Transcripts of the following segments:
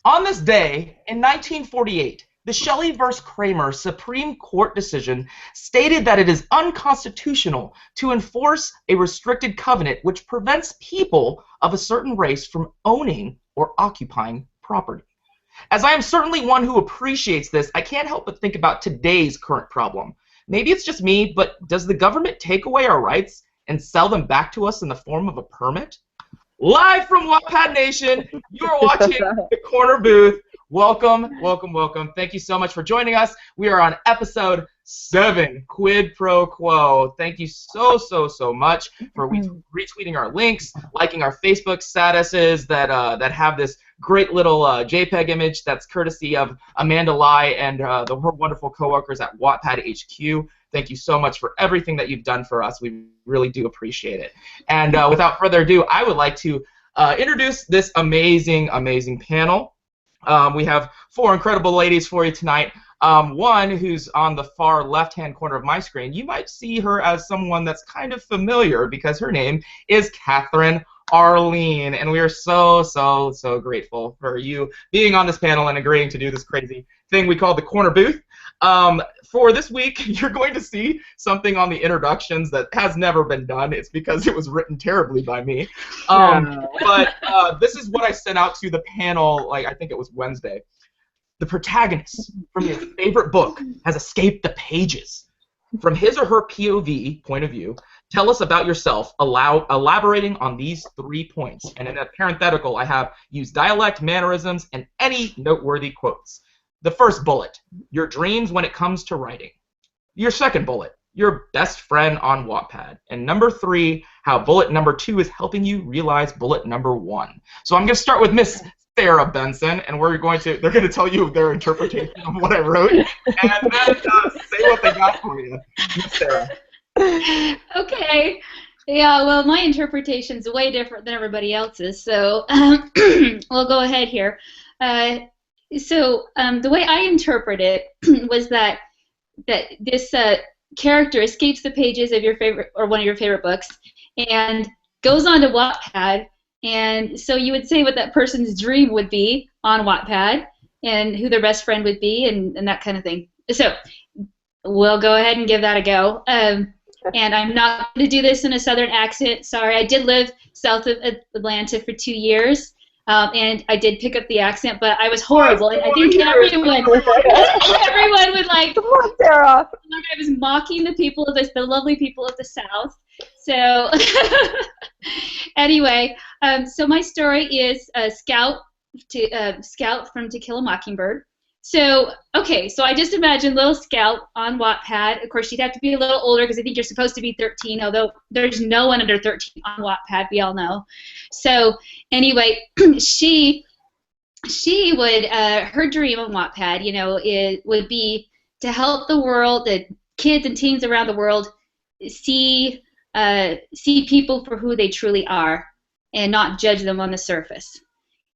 On this day, in 1948, the Shelley v. Kramer Supreme Court decision stated that it is unconstitutional to enforce a restricted covenant which prevents people of a certain race from owning or occupying property. As I am certainly one who appreciates this, I can't help but think about today's current problem. Maybe it's just me, but does the government take away our rights and sell them back to us in the form of a permit? Live from Wattpad Nation, you're watching The Corner Booth. Welcome, welcome, welcome. Thank you so much for joining us. We are on episode 7, Quid Pro Quo. Thank you so much for retweeting our links, liking our Facebook statuses that have this great little JPEG image that's courtesy of Amanda Lai and her wonderful coworkers at Wattpad HQ. Thank you so much for everything that you've done for us. We really do appreciate it. And without further ado, I would like to introduce this amazing panel. We have 4 incredible ladies for you tonight. One who's on the far left-hand corner of my screen, you might see her as someone that's kind of familiar because her name is Catherine Arlene, and we are so grateful for you being on this panel and agreeing to do this crazy thing we call the Corner Booth. For this week, you're going to see something on the introductions that has never been done. It's because it was written terribly by me. But this is what I sent out to the panel, like I think it was Wednesday. The protagonist from your favorite book has escaped the pages. From his or her POV, point of view, tell us about yourself, elaborating on these 3 points. And in a parenthetical, I have used dialect, mannerisms, and any noteworthy quotes. The first bullet, your dreams when it comes to writing. Your second bullet, your best friend on Wattpad. And number 3, how bullet number 2 is helping you realize bullet number 1. So I'm going to start with Miss Sarah Benson, and they're going to tell you their interpretation of what I wrote, and then say what they got for you. Miss Sarah. Okay. Yeah, well, my interpretation's way different than everybody else's, so we'll go ahead here. So the way I interpret it was that this character escapes the pages of your favorite or one of your favorite books and goes on to Wattpad, and so you would say what that person's dream would be on Wattpad and who their best friend would be and that kind of thing. So we'll go ahead and give that a go. And I'm not going to do this in a southern accent. Sorry, I did live south of Atlanta for 2 years. And I did pick up the accent, but I was horrible, and I think everyone would like. Come on, Sarah. I was mocking the people of the lovely people of the South. So anyway, so my story is Scout from To Kill a Mockingbird. So okay, so I just imagine little Scout on Wattpad. Of course, she'd have to be a little older because I think you're supposed to be 13, although there's no one under 13 on Wattpad, we all know. So anyway, she would her dream on Wattpad, you know, would be to help the world, the kids and teens around the world, see people for who they truly are, and not judge them on the surface.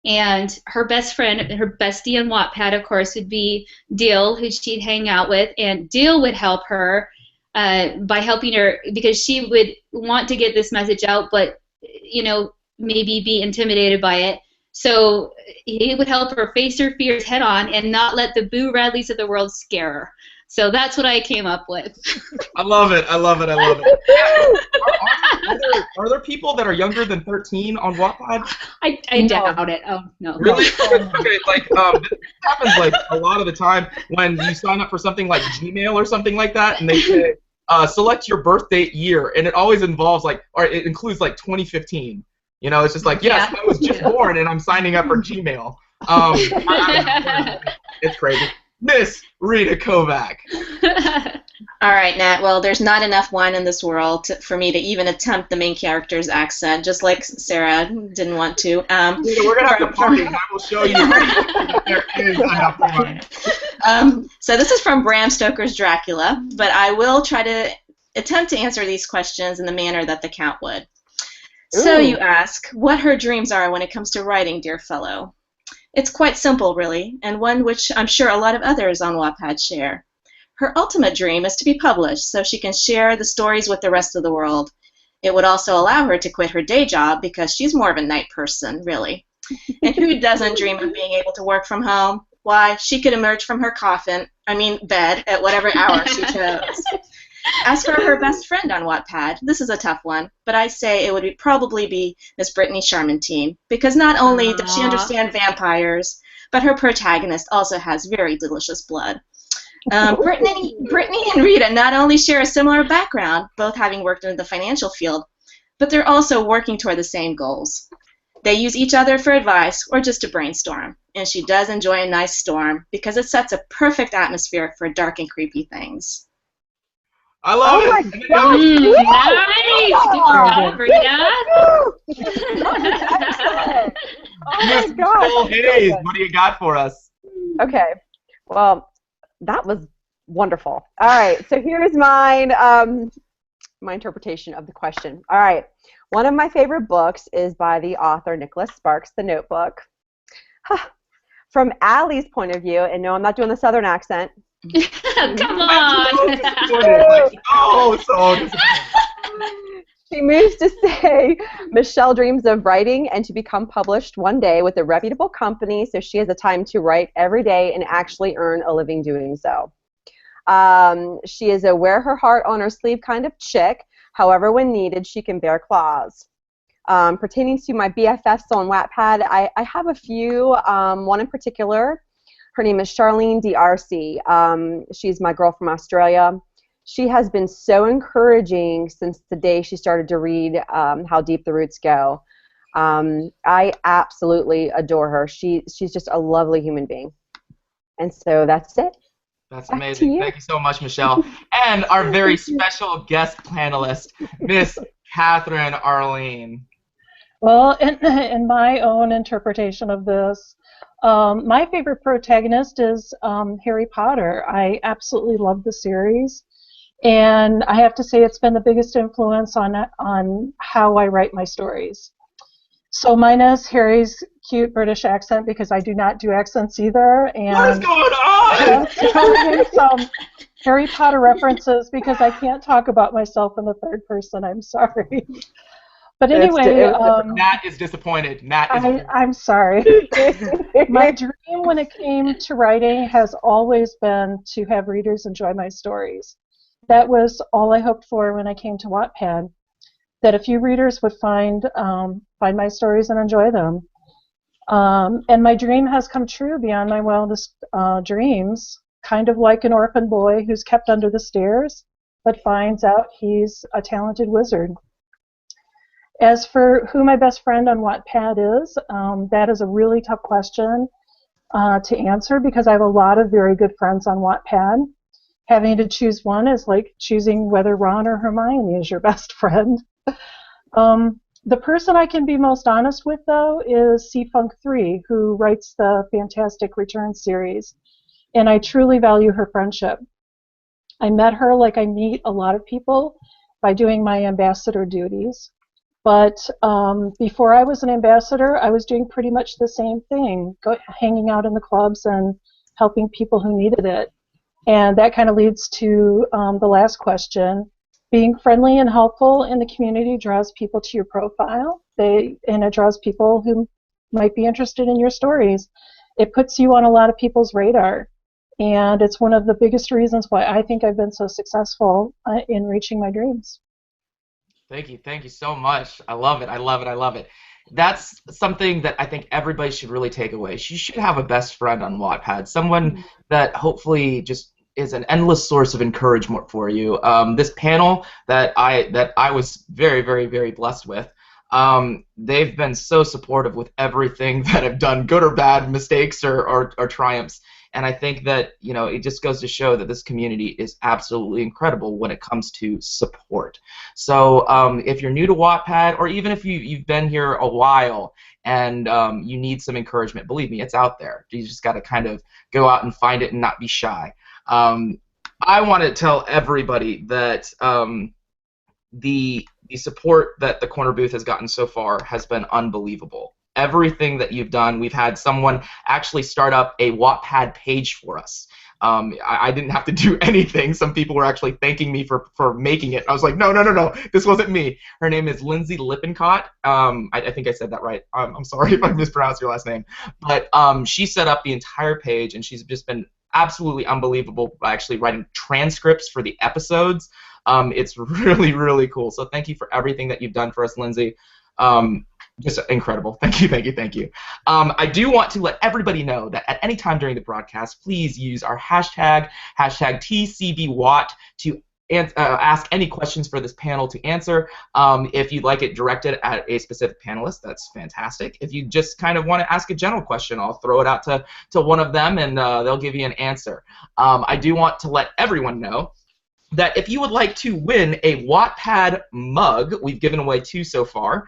And her best friend, her bestie on Wattpad, of course, would be Dill, who she'd hang out with. And Dill would help her by helping her because she would want to get this message out, but, you know, maybe be intimidated by it. So he would help her face her fears head on and not let the Boo Radleys of the world scare her. So that's what I came up with. I love it. I love it. I love it. Are there people that are younger than 13 on Wattpad? I doubt it. Oh, no. Really? Okay, like, this happens like a lot of the time when you sign up for something like Gmail or something like that, and they say, select your birth date year, and it always involves, like, or it includes, like, 2015. You know, it's just like, yes, I was just born, and I'm signing up for Gmail. It's crazy. Miss Rita Kovac. All right, Nat. Well, there's not enough wine in this world for me to even attempt the main character's accent, just like Sarah didn't want to. Rita, we're going to have to party, and I will show you that there is enough wine. So this is from Bram Stoker's Dracula, but I will try to attempt to answer these questions in the manner that the Count would. Ooh. So you ask, what her dreams are when it comes to writing, dear fellow. It's quite simple, really, and one which I'm sure a lot of others on Wattpad share. Her ultimate dream is to be published so she can share the stories with the rest of the world. It would also allow her to quit her day job because she's more of a night person, really. And who doesn't dream of being able to work from home? Why, she could emerge from her bed at whatever hour she chose. As for her best friend on Wattpad, this is a tough one, but I say it would probably be Miss Brittany Charmantine, because not only does she understand vampires, but her protagonist also has very delicious blood. Brittany and Rita not only share a similar background, both having worked in the financial field, but they're also working toward the same goals. They use each other for advice or just to brainstorm, and she does enjoy a nice storm because it sets a perfect atmosphere for dark and creepy things. I love it. Nice. Good job, Rita. Oh my gosh. Hayes, what do you got for us? Okay. Well, that was wonderful. All right. So here's mine. My interpretation of the question. All right. One of my favorite books is by the author Nicholas Sparks, The Notebook. From Allie's point of view, and no, I'm not doing the Southern accent. Come on. She moves to say Michelle dreams of writing and to become published one day with a reputable company, so she has the time to write every day and actually earn a living doing so. She is a wear her heart on her sleeve kind of chick. However, when needed, she can bear claws. Pertaining to my BFFs on Wattpad, I have a few, one in particular. Her name is Charlene DRC. She's my girl from Australia. She has been so encouraging since the day she started to read How Deep the Roots Go. I absolutely adore her. She's just a lovely human being. And so that's it. That's amazing. Thank you so much, Michelle. And our very special guest panelist, Miss Catherine Arlene. Well, in my own interpretation of this, my favorite protagonist is Harry Potter. I absolutely love the series, and I have to say it's been the biggest influence on how I write my stories. So mine is Harry's cute British accent, because I do not do accents either. And what is going on? Some Harry Potter references, because I can't talk about myself in the third person. I'm sorry. But anyway, Nat is disappointed. I'm sorry. My dream when it came to writing has always been to have readers enjoy my stories. That was all I hoped for when I came to Wattpad, that a few readers would find my stories and enjoy them. And my dream has come true beyond my wildest dreams, kind of like an orphan boy who's kept under the stairs, but finds out he's a talented wizard. As for who my best friend on Wattpad is, that is a really tough question to answer, because I have a lot of very good friends on Wattpad. Having to choose one is like choosing whether Ron or Hermione is your best friend. The person I can be most honest with, though, is C-Funk3, who writes the Fantastic Returns series, and I truly value her friendship. I met her like I meet a lot of people by doing my ambassador duties. But before I was an ambassador, I was doing pretty much the same thing, hanging out in the clubs and helping people who needed it. And that kind of leads to the last question. Being friendly and helpful in the community draws people to your profile, and it draws people who might be interested in your stories. It puts you on a lot of people's radar, and it's one of the biggest reasons why I think I've been so successful in reaching my dreams. Thank you so much. I love it. That's something that I think everybody should really take away. You should have a best friend on Wattpad, someone that hopefully just is an endless source of encouragement for you. This panel that I was very, very, very blessed with, they've been so supportive with everything that I've done, good or bad, mistakes or triumphs. And I think that, it just goes to show that this community is absolutely incredible when it comes to support. So if you're new to Wattpad, or even if you've been here a while and you need some encouragement, believe me, it's out there. You just got to kind of go out and find it and not be shy. I want to tell everybody that the support that the Corner Booth has gotten so far has been unbelievable. Everything that you've done, we've had someone actually start up a Wattpad page for us. I didn't have to do anything. Some people were actually thanking me for making it. I was like, no, this wasn't me. Her name is Lindsay Lippincott. I think I said that right. I'm sorry if I mispronounced your last name. But she set up the entire page, and she's just been absolutely unbelievable actually writing transcripts for the episodes. It's really, really cool. So thank you for everything that you've done for us, Lindsay. Just incredible. Thank you. I do want to let everybody know that at any time during the broadcast, please use our hashtag TCBWatt, to ask any questions for this panel to answer. If you'd like it directed at a specific panelist, that's fantastic. If you just kind of want to ask a general question, I'll throw it out to one of them, and they'll give you an answer. I do want to let everyone know that if you would like to win a Wattpad mug, we've given away 2 so far.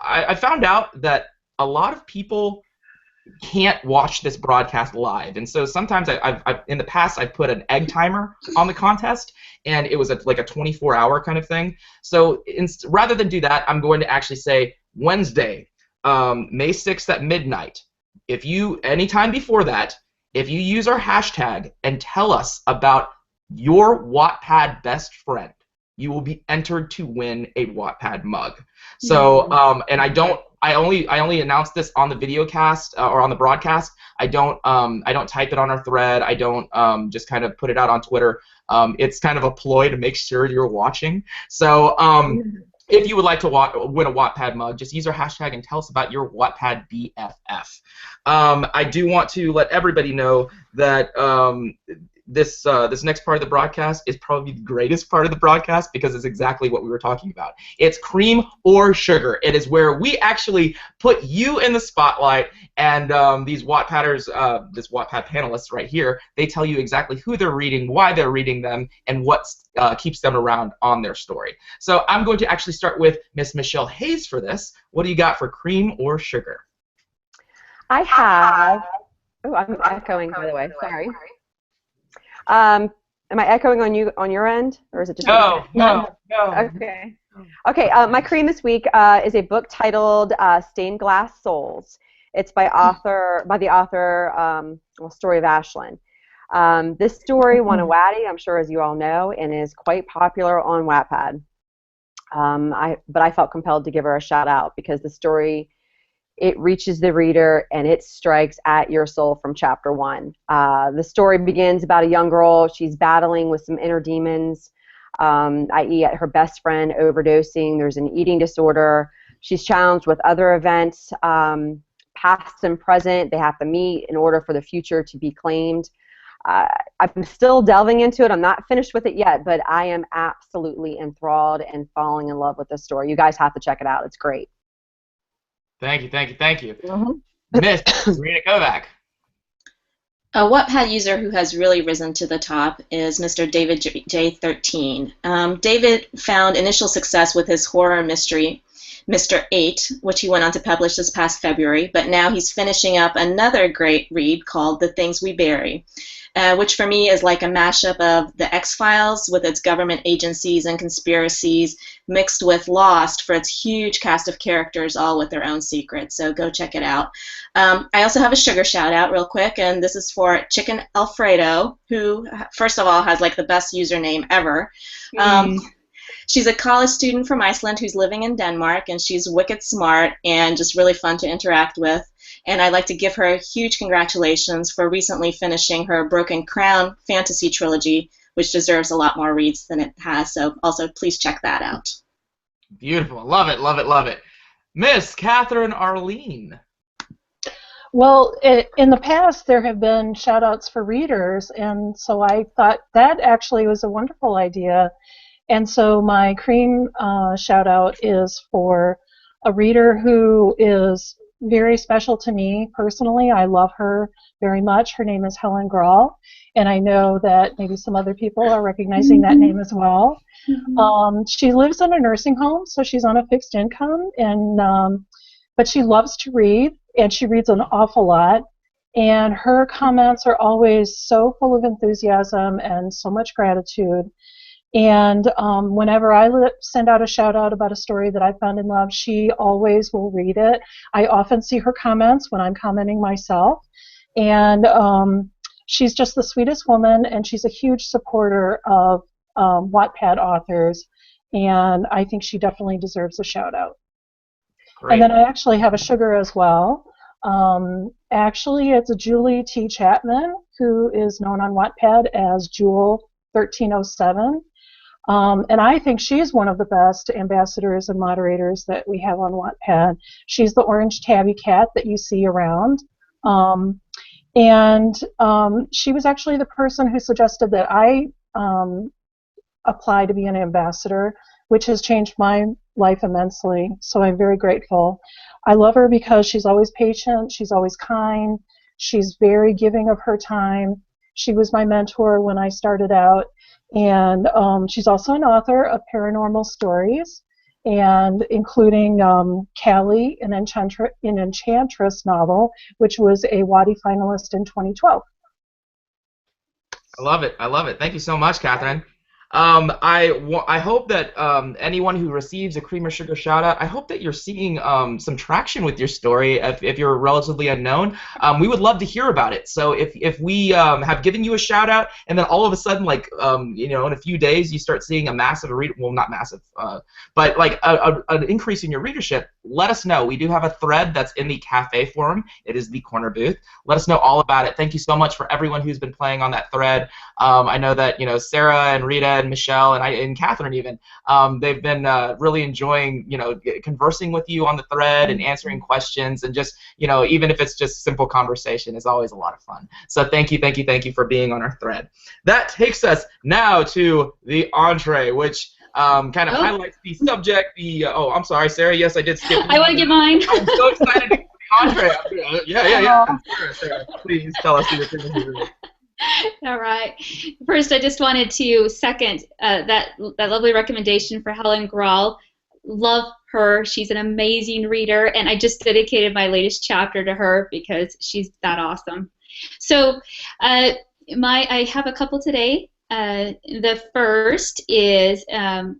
I found out that a lot of people can't watch this broadcast live, and so sometimes I've in the past I've put an egg timer on the contest, and it was like a 24-hour kind of thing. So rather than do that, I'm going to actually say Wednesday, May 6th at midnight. If you anytime before that, if you use our hashtag and tell us about your Wattpad best friend, you will be entered to win a Wattpad mug. So, and I only announce this on the video cast or on the broadcast. I don't type it on our thread. I don't just kind of put it out on Twitter. It's kind of a ploy to make sure you're watching. So, if you would like to win a Wattpad mug, just use our hashtag and tell us about your Wattpad BFF. I do want to let everybody know that this next part of the broadcast is probably the greatest part of the broadcast, because it's exactly what we were talking about. It's cream or sugar. It is where we actually put you in the spotlight, and these Wattpadders, this Wattpad panelists right here, they tell you exactly who they're reading, why they're reading them, and what keeps them around on their story. So I'm going to actually start with Miss Michelle Hayes for this. What do you got for cream or sugar? I have. Oh, I'm echoing, by the way. Sorry. Am I echoing on you on your end, or is it just? No. Okay. Okay. My cream this week is a book titled "Stained Glass Souls." It's by the author, Story of Ashlyn. This story won a Waddie, I'm sure, as you all know, and is quite popular on Wattpad. But I felt compelled to give her a shout out because the story, it reaches the reader and it strikes at your soul from chapter 1. The story begins about a young girl. She's battling with some inner demons, i.e. her best friend overdosing. There's an eating disorder. She's challenged with other events, past and present. They have to meet in order for the future to be claimed. I'm still delving into it. I'm not finished with it yet, but I am absolutely enthralled and falling in love with this story. You guys have to check it out. It's great. Thank you. Miss Rena Kovac. A Wattpad user who has really risen to the top is Mr. David J13. David found initial success with his horror mystery, Mr. 8, which he went on to publish this past February, but now he's finishing up another great read called The Things We Bury, which for me is like a mashup of The X-Files with its government agencies and conspiracies mixed with Lost for its huge cast of characters, all with their own secrets. So go check it out. I also have a sugar shout out real quick, and this is for Chicken Alfredo, who first of all has like the best username ever. She's a college student from Iceland who's living in Denmark, and she's wicked smart and just really fun to interact with. And I'd like to give her a huge congratulations for recently finishing her Broken Crown fantasy trilogy, which deserves a lot more reads than it has. So also please check that out. Beautiful. Love it. Miss Catherine Arlene. Well, in the past, there have been shout-outs for readers, and so I thought that actually was a wonderful idea. And so my cream shout-out is for a reader who is very special to me personally. I love her very much. Her name is Helen Grawl, and I know that maybe some other people are recognizing that name as well. She lives in a nursing home, so she's on a fixed income, and but she loves to read, and she reads an awful lot. And her comments are always so full of enthusiasm and so much gratitude. And whenever I send out a shout out about a story that I found in love, she always will read it. I often see her comments when I'm commenting myself. And she's just the sweetest woman, and she's a huge supporter of Wattpad authors, and I think she definitely deserves a shout out. Great. And then I actually have a sugar as well. Actually, it's Julie T. Chapman, who is known on Wattpad as Jewel1307. And I think she's one of the best ambassadors and moderators that we have on Wattpad. She's the orange tabby cat that you see around. She was actually the person who suggested that I apply to be an ambassador, which has changed my life immensely. So I'm very grateful. I love her because she's always patient, she's always kind, she's very giving of her time. She was my mentor when I started out. And she's also an author of paranormal stories, and including Callie, an Enchantress novel, which was a Waddy finalist in 2012. I love it. I love it. Thank you so much, Catherine. I hope that anyone who receives a Cream or Sugar shout out, I hope that you're seeing some traction with your story. If you're relatively unknown, we would love to hear about it. So if we have given you a shout out, and then all of a sudden, like in a few days, you start seeing a massive not massive, but like an increase in your readership, let us know. We do have a thread that's in the cafe forum. It is the corner booth. Let us know all about it. Thank you so much for everyone who's been playing on that thread. I know that Sarah and Rita and Michelle and Catherine even, they've been really enjoying conversing with you on the thread and answering questions, and just even if it's just simple conversation is always a lot of fun. So thank you for being on our thread. That takes us now to the entree, which kind of highlights the subject. I'm sorry, Sarah. Yes, I did skip. I want to get mine. I'm so excited to get the entree. Yeah. Sarah, please tell us who you're thinking. All right. First, I just wanted to second that lovely recommendation for Helen Grawl. Love her. She's an amazing reader, and I just dedicated my latest chapter to her because she's that awesome. So I have a couple today. The first is at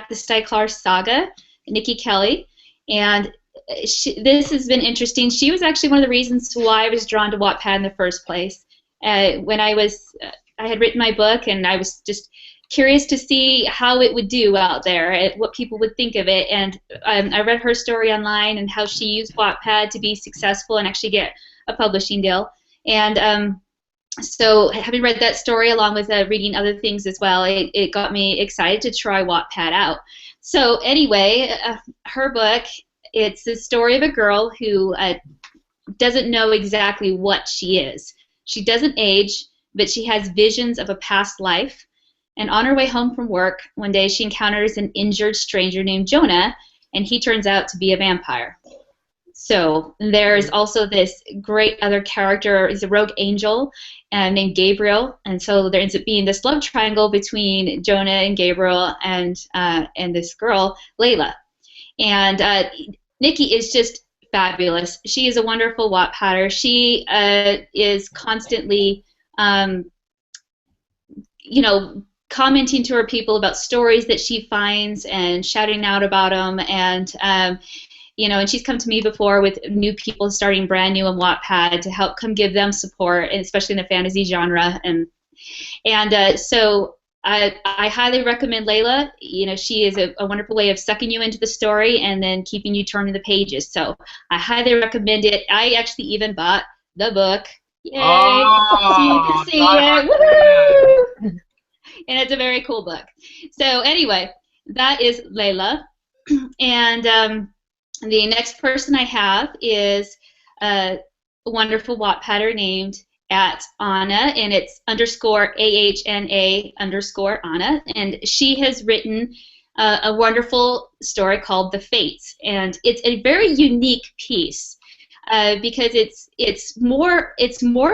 the Styklar Saga, Nikki Kelly, and this has been interesting. She was actually one of the reasons why I was drawn to Wattpad in the first place. When I had written my book, and I was just curious to see how it would do out there, what people would think of it, and I read her story online and how she used Wattpad to be successful and actually get a publishing deal. And so having read that story along with reading other things as well, it got me excited to try Wattpad out. So anyway, her book, it's the story of a girl who doesn't know exactly what she is. She doesn't age, but she has visions of a past life. And on her way home from work, one day she encounters an injured stranger named Jonah, and he turns out to be a vampire. So there's also this great other character, he's a rogue angel named Gabriel, and so there ends up being this love triangle between Jonah and Gabriel and this girl, Layla. And Nikki is just fabulous. She is a wonderful Wattpadder. She is constantly, commenting to her people about stories that she finds and shouting out about them. And and she's come to me before with new people starting brand new on Wattpad to help come give them support, and especially in the fantasy genre. So I highly recommend Layla. She is a wonderful way of sucking you into the story and then keeping you turning the pages. So I highly recommend it. I actually even bought the book. Yay! So you can see it. Woohoo! And it's a very cool book. So anyway, that is Layla. And the next person I have is a wonderful Wattpadder named @Anna, and it's _AHNA_Anna, and she has written a wonderful story called The Fates, and it's a very unique piece because it's more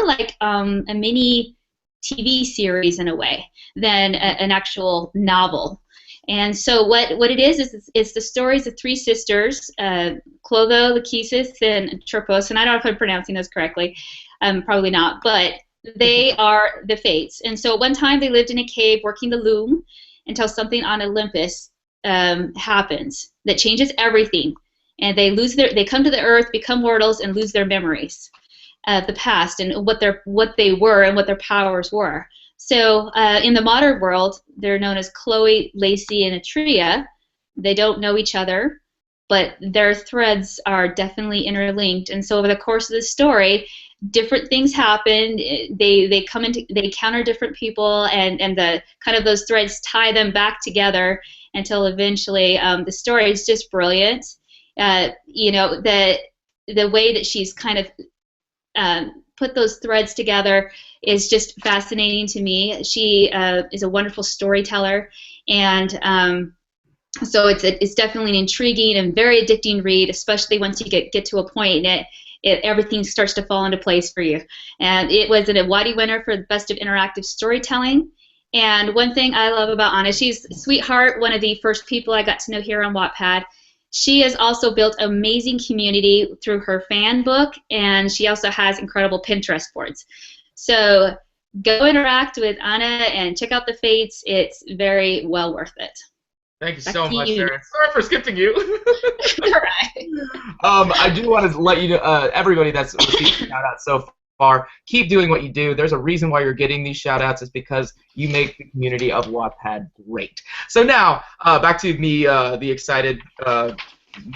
like a mini TV series in a way than an actual novel. And so what it is it's the stories of three sisters, Clotho, Lachesis, and Tropos, and I don't know if I'm pronouncing those correctly. Probably not, but they are the Fates. And so one time they lived in a cave working the loom until something on Olympus happens that changes everything. And they come to the earth, become mortals, and lose their memories. the past and what they were and what their powers were. So in the modern world, they're known as Chloe, Lacey, and Atria. They don't know each other, but their threads are definitely interlinked. And so over the course of the story, different things happen. They encounter different people, and the kind of those threads tie them back together until eventually the story is just brilliant. The way that she's kind of put those threads together is just fascinating to me. She is a wonderful storyteller, and so it's definitely an intriguing and very addicting read, especially once you get to a point and everything starts to fall into place for you. And it was a Waddy winner for the Best of Interactive Storytelling. And one thing I love about Anna, she's a sweetheart, one of the first people I got to know here on Wattpad. She has also built an amazing community through her fan book, and she also has incredible Pinterest boards. So go interact with Anna and check out the Fates. It's very well worth it. Thank you so much, Sharon. Sorry for skipping you. All right. I do want to let you know, everybody that's received shout-outs so far, keep doing what you do. There's a reason why you're getting these shout-outs. It's because you make the community of Wattpad great. So now, back to me, the excited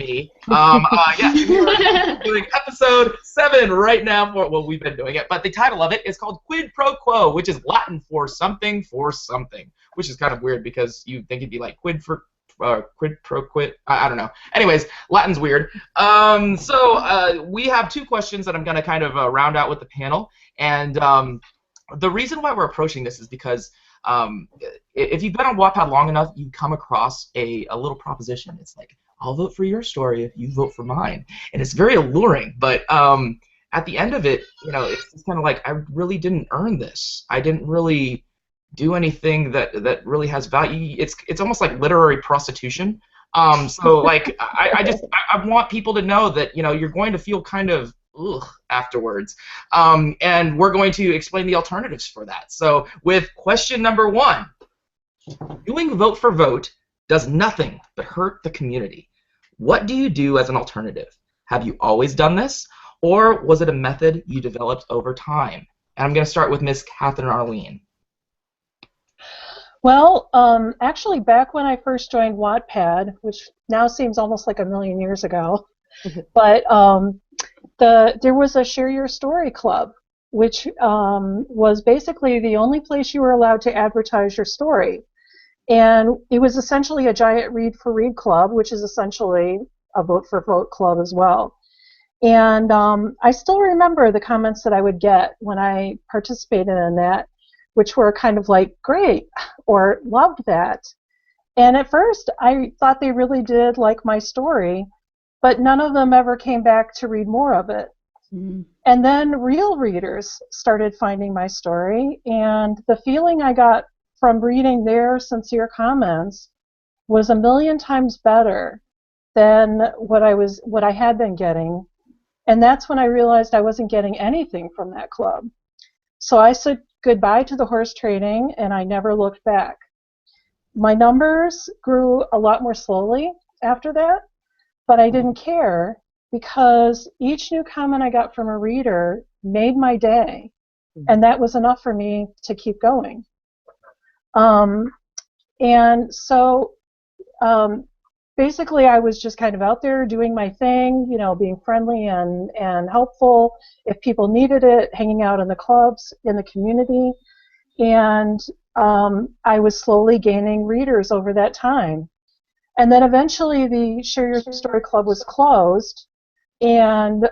me. We're doing episode 7 right now. We've been doing it, but the title of it is called Quid Pro Quo, which is Latin for something, which is kind of weird because you think it'd be like quid pro quid. I don't know. Anyways, Latin's weird. So we have 2 questions that I'm going to kind of round out with the panel, and the reason why we're approaching this is because if you've been on Wattpad long enough, you come across a little proposition. It's like, I'll vote for your story if you vote for mine, and it's very alluring. But at the end of it, it's just kind of like, I really didn't earn this. I didn't really do anything that really has value. It's almost like literary prostitution. So like I want people to know that you're going to feel kind of afterwards, and we're going to explain the alternatives for that. So with question number 1, doing vote for vote does nothing but hurt the community. What do you do as an alternative? Have you always done this, or was it a method you developed over time? And I'm going to start with Miss Catherine Arlene. Well, actually, back when I first joined Wattpad, which now seems almost like a million years ago, but there was a Share Your Story club, which was basically the only place you were allowed to advertise your story. And it was essentially a giant read for read club, which is essentially a vote for vote club as well. And I still remember the comments that I would get when I participated in that, which were kind of like, great, or loved that. And at first, I thought they really did like my story, but none of them ever came back to read more of it. Mm-hmm. And then real readers started finding my story, and the feeling I got from reading their sincere comments was a million times better than what I had been getting. And that's when I realized I wasn't getting anything from that club. So I said goodbye to the horse trading, and I never looked back. My numbers grew a lot more slowly after that, but I didn't care because each new comment I got from a reader made my day, and that was enough for me to keep going. And so basically I was just kind of out there doing my thing, being friendly and helpful if people needed it, hanging out in the clubs, in the community. And I was slowly gaining readers over that time. And then eventually the Share Your Story Club was closed. And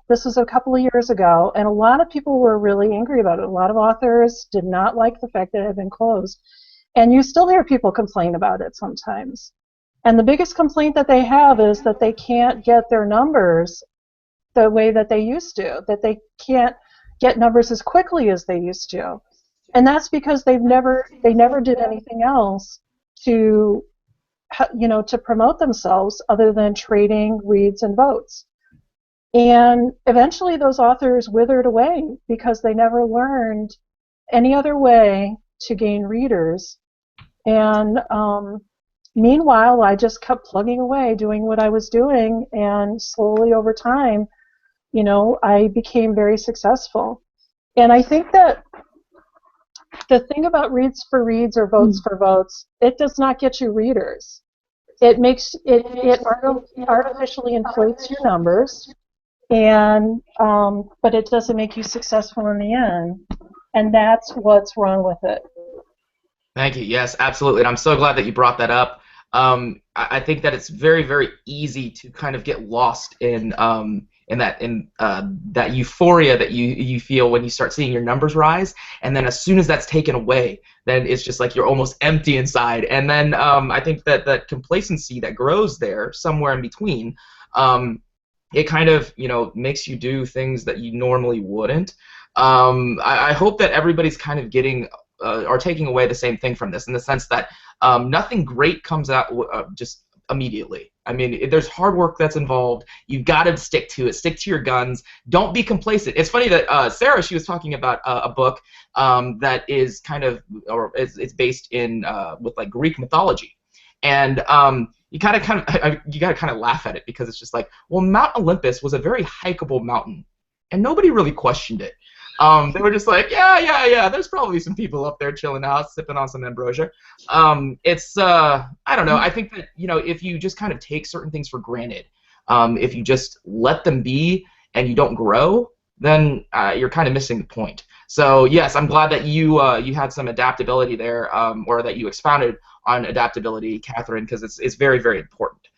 this was a couple of years ago. And a lot of people were really angry about it. A lot of authors did not like the fact that it had been closed. And you still hear people complain about it sometimes. And the biggest complaint that they have is that they can't get their numbers the way that they used to, that they can't get numbers as quickly as they used to. And that's because they never did anything else to promote themselves other than trading reads and votes. And eventually those authors withered away because they never learned any other way to gain readers. And meanwhile, I just kept plugging away, doing what I was doing, and slowly over time, you know, I became very successful. And I think that the thing about reads for reads or votes for votes, it does not get you readers. It makes it artificially inflates your numbers, and but it doesn't make you successful in the end, and that's what's wrong with it. Thank you. Yes, absolutely. And I'm so glad that you brought that up. I think that it's very, very easy to kind of get lost in that euphoria that you feel when you start seeing your numbers rise, and then as soon as that's taken away, then it's just like you're almost empty inside. And then I think that that complacency that grows there somewhere in between, it kind of makes you do things that you normally wouldn't. I hope that everybody's kind of getting are taking away the same thing from this, in the sense that nothing great comes out just immediately. I mean, there's hard work that's involved. You've got to stick to it. Stick to your guns. Don't be complacent. It's funny that Sarah, she was talking about a book that is kind of, or it's based in with like Greek mythology, and you gotta kind of laugh at it, because it's just like, well, Mount Olympus was a very hikeable mountain, and nobody really questioned it. They were just like, yeah, there's probably some people up there chilling out, sipping on some ambrosia. It's, I don't know, I think that, if you just kind of take certain things for granted, if you just let them be and you don't grow, then you're kind of missing the point. So, yes, I'm glad that you had some adaptability there, or that you expounded on adaptability, Catherine, because it's very, very important.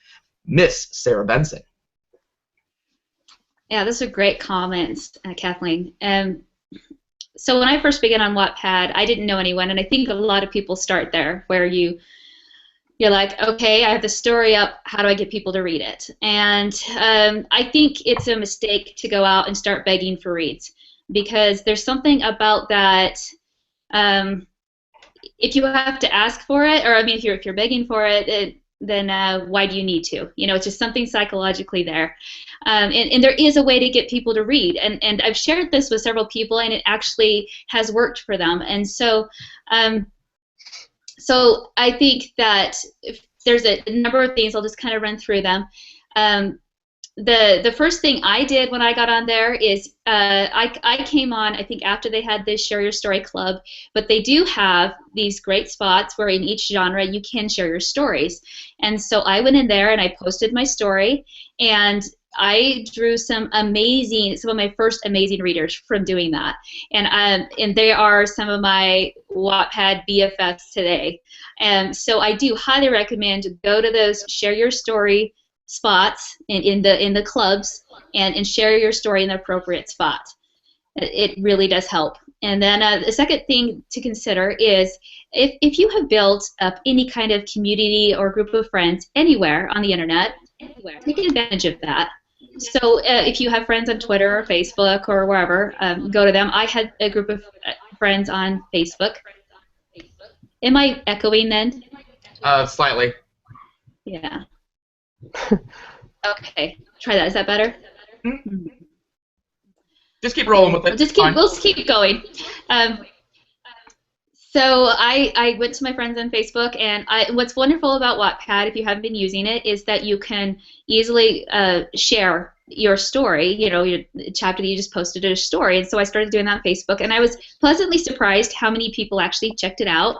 Miss Sarah Benson. Yeah, those are great comments, Kathleen. So when I first began on Wattpad, I didn't know anyone, and I think a lot of people start there, where you're like, okay, I have the story up, how do I get people to read it? And I think it's a mistake to go out and start begging for reads, because there's something about that. If you have to ask for it, or I mean, if you're begging for it, then why do you need to? It's just something psychologically there. And there is a way to get people to read. And I've shared this with several people, and it actually has worked for them. And so so I think that if there's a number of things, I'll just kind of run through them. The first thing I did when I got on there is I came on, I think, after they had this Share Your Story Club, but they do have these great spots where in each genre you can share your stories. And so I went in there and I posted my story, and I drew some of my first amazing readers from doing that. And they are some of my Wattpad BFFs today. And so I do highly recommend go to those Share Your Story spots in the clubs and share your story in the appropriate spot. It really does help. And then the second thing to consider is if you have built up any kind of community or group of friends anywhere on the internet, take advantage of that. So if you have friends on Twitter or Facebook or wherever, go to them. I had a group of friends on Facebook. Am I echoing then? Slightly. Yeah. Okay, try that. Is that better? Mm-hmm. Just keep rolling with it. We'll keep going. So I went to my friends on Facebook, and what's wonderful about Wattpad, if you haven't been using it, is that you can easily share your story, your chapter that you just posted a story. And so I started doing that on Facebook, and I was pleasantly surprised how many people actually checked it out.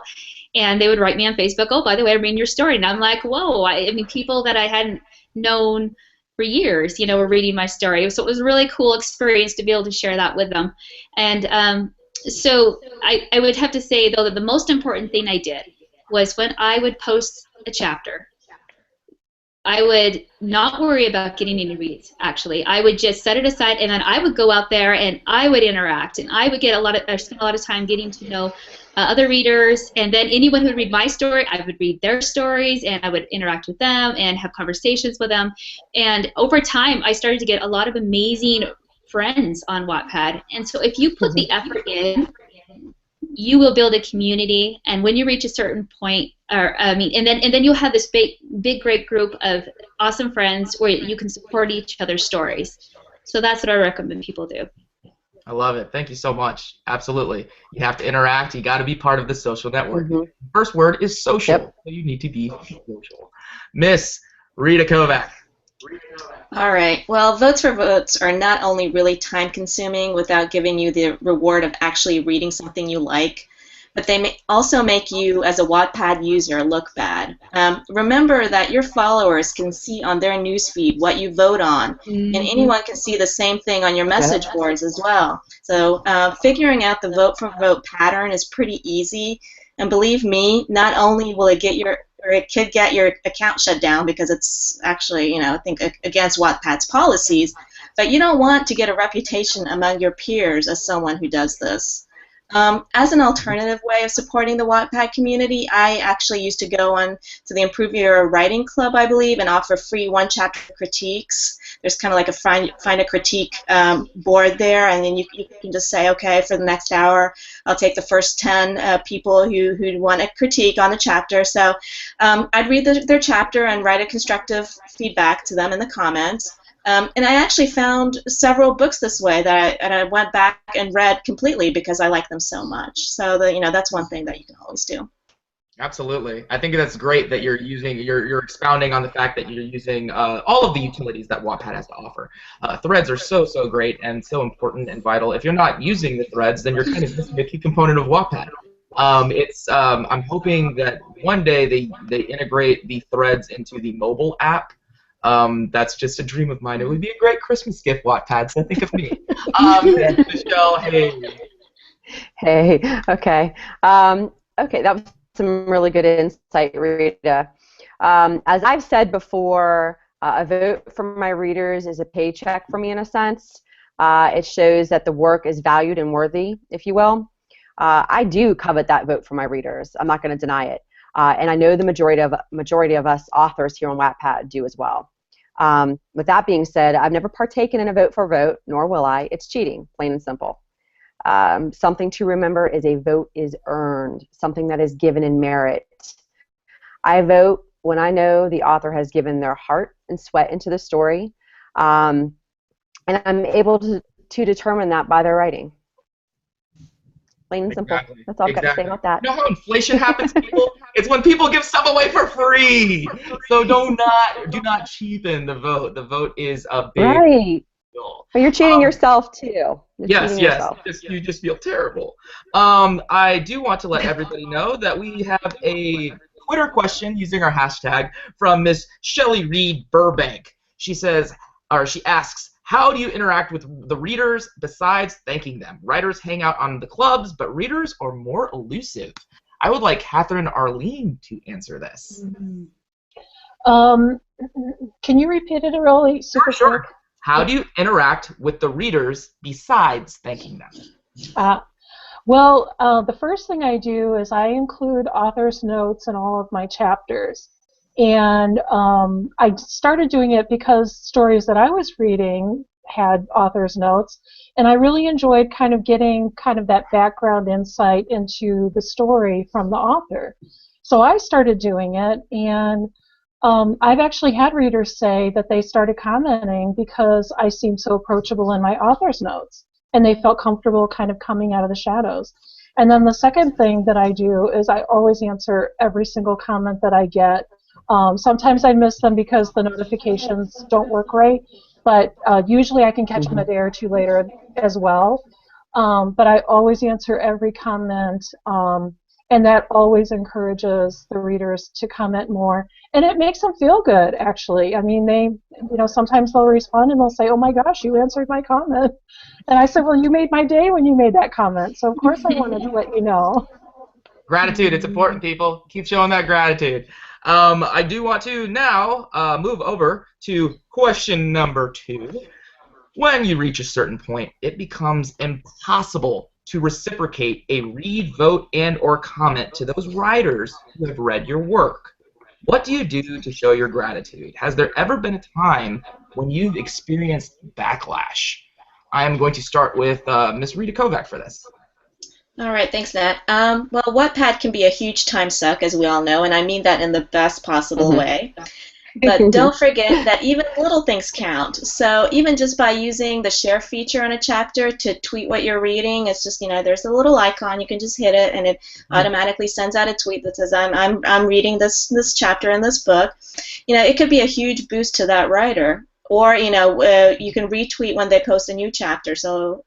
And they would write me on Facebook, oh, by the way, I'm reading your story. And I'm like, whoa, I mean, people that I hadn't known for years, were reading my story. So it was a really cool experience to be able to share that with them. And so I would have to say, though, that the most important thing I did was when I would post a chapter, I would not worry about getting any reads, actually. I would just set it aside, and then I would go out there and I would interact, and I would spend a lot of time getting to know other readers, and then anyone who would read my story, I would read their stories, and I would interact with them and have conversations with them. And over time, I started to get a lot of amazing friends on Wattpad. And so if you put the effort in, you will build a community, and when you reach a certain point, and then you'll have this big great group of awesome friends where you can support each other's stories. So that's what I recommend people do. I love it. Thank you so much. Absolutely. You have to interact. You got to be part of the social network. Mm-hmm. First word is social. Yep. So you need to be social. Miss Rita Kovac. All right. Well, votes for votes are not only really time consuming without giving you the reward of actually reading something you like, but they may also make you, as a Wattpad user, look bad. Remember that your followers can see on their newsfeed what you vote on, and anyone can see the same thing on your message boards as well. So figuring out the vote for vote pattern is pretty easy, and believe me, not only will it get your or it could get your account shut down because it's actually, I think against Wattpad's policies, but you don't want to get a reputation among your peers as someone who does this. As an alternative way of supporting the Wattpad community, I actually used to go on to the Improve Your Writing Club, I believe, and offer free one-chapter critiques. There's kind of like a find a critique board there, and then you can just say, okay, for the next hour, I'll take the first 10 people who want a critique on the chapter. So I'd read their chapter and write a constructive feedback to them in the comments. And I actually found several books this way that I went back and read completely because I like them so much. So that's one thing that you can always do. Absolutely. I think that's great that you're expounding on the fact that you're using all of the utilities that Wattpad has to offer. Threads are so great and so important and vital. If you're not using the threads, then you're kind of missing a key component of Wattpad. I'm hoping that one day they integrate the threads into the mobile app. That's just a dream of mine. It would be a great Christmas gift, Wattpad, so think of me. Michelle, hey. Hey, okay. Okay, that was some really good insight, Rita. As I've said before, a vote from my readers is a paycheck for me in a sense. It shows that the work is valued and worthy, if you will. I do covet that vote from my readers. I'm not going to deny it. And I know the majority of us authors here on Wattpad do as well. With that being said, I've never partaken in a vote for vote, nor will I. It's cheating, plain and simple. Something to remember is a vote is earned, something that is given in merit. I vote when I know the author has given their heart and sweat into the story, and I'm able to determine that by their writing. Plain and simple. Exactly. That's all I've got to say about that. You know how inflation happens, people? It's when people give stuff away for free. So do not cheapen the vote. The vote is a big deal. But you're cheating yourself too. Yes. You just feel terrible. I do want to let everybody know that we have a Twitter question using our hashtag from Miss Shelley Reed Burbank. She asks, how do you interact with the readers besides thanking them? Writers hang out on the clubs, but readers are more elusive. I would like Catherine Arlene to answer this. Can you repeat it really super quick? How do you interact with the readers besides thanking them? Well, the first thing I do is I include author's notes in all of my chapters. And I started doing it because stories that I was reading had author's notes, and I really enjoyed kind of getting kind of that background insight into the story from the author. So I started doing it, and I've actually had readers say that they started commenting because I seemed so approachable in my author's notes, and they felt comfortable kind of coming out of the shadows. And then the second thing that I do is I always answer every single comment that I get. Sometimes I miss them because the notifications don't work right, but usually I can catch them a day or two later as well. But I always answer every comment, and that always encourages the readers to comment more, and it makes them feel good, actually. I mean, sometimes they'll respond and they'll say, "Oh my gosh, you answered my comment," and I said, "Well, you made my day when you made that comment, so of course I wanted to let you know." Gratitude, it's important, people. Keep showing that gratitude. I do want to now move over to question number 2. When you reach a certain point, it becomes impossible to reciprocate a read, vote, and or comment to those writers who have read your work. What do you do to show your gratitude? Has there ever been a time when you've experienced backlash? I am going to start with Ms. Rita Kovac for this. All right, thanks, Nat. Well, Wattpad can be a huge time suck, as we all know, and I mean that in the best possible way. But don't forget that even little things count. So even just by using the share feature on a chapter to tweet what you're reading, it's just, there's a little icon. You can just hit it, and it automatically sends out a tweet that says, I'm reading this chapter in this book. It could be a huge boost to that writer. Or, you can retweet when they post a new chapter. So,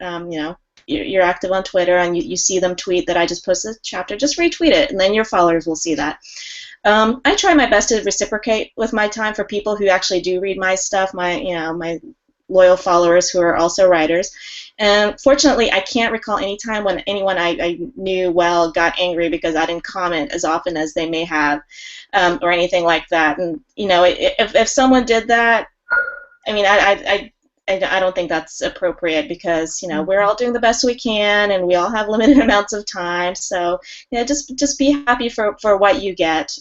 you're active on Twitter and you see them tweet that I just posted a chapter, just retweet it, and then your followers will see that. I try my best to reciprocate with my time for people who actually do read my stuff, my loyal followers who are also writers. And fortunately, I can't recall any time when anyone I knew well got angry because I didn't comment as often as they may have, or anything like that. And if someone did that, I don't think that's appropriate because we're all doing the best we can and we all have limited amounts of time. So just be happy for what you get.